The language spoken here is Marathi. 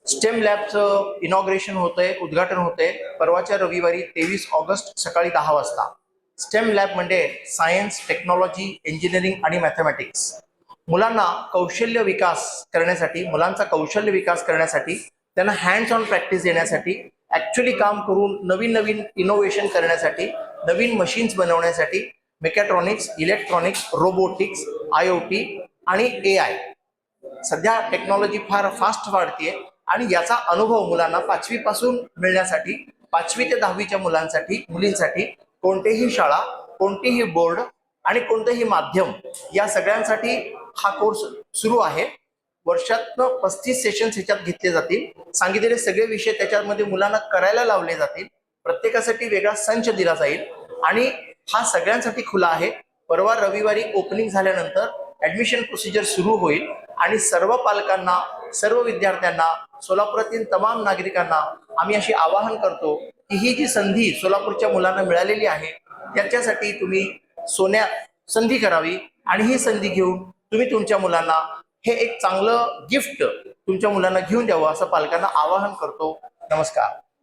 स्टेम लॅबचं इनॉग्रेशन होतंय, उद्घाटन होतंय परवाच्या रविवारी 23 ऑगस्ट सकाळी 10 वाजता. स्टेम लॅब म्हणजे सायन्स, टेक्नॉलॉजी, इंजिनिअरिंग आणि मॅथमॅटिक्स. मुलांना कौशल्य विकास करण्यासाठी, मुलांचा कौशल्य विकास करण्यासाठी, त्यांना हँड्स ऑन प्रॅक्टिस देण्यासाठी, ॲक्च्युली काम करून नवीन नवीन इनोव्हेशन करण्यासाठी, नवीन मशीन्स बनवण्यासाठी, मेकॅट्रॉनिक्स, इलेक्ट्रॉनिक्स, रोबोटिक्स, IoT आणि AI. सध्या टेक्नॉलॉजी फार फास्ट वाढतीये आणि याचा अनुभव मुलांना 5वी पासून मिळण्यासाठी, 5वी ते 10वीच्या मुलींसाठी कोणतेही शाळा, कोणतेही बोर्ड आणि कोणतेही माध्यम या सगळ्यांसाठी हा कोर्स सुरू आहे. वर्षातनं 35 सेशन्स ह्याच्यात घेतले जातील. सांगितलेले सगळे विषय त्याच्यामध्ये मुलांना करायला लावले जातील. प्रत्येकासाठी वेगळा संच दिला जाईल आणि हा सगळ्यांसाठी खुला आहे. परवा रविवारी ओपनिंग झाल्यानंतर ऍडमिशन प्रोसिजर सुरू होईल आणि सर्व पालकांना, सर्व विद्यार्थ्यांना, सोलापुरातील तमाम नागरिकांना आम्ही अशी आवाहन करतो की ही जी संधी सोलापूरच्या मुलांना मिळालेली आहे त्याच्यासाठी तुम्ही संधी करावी आणि ही संधी घेऊन तुम्ही तुमच्या मुलांना हे एक चांगलं गिफ्ट तुमच्या मुलांना घेऊन द्यावं असं पालकांना आवाहन करतो. नमस्कार.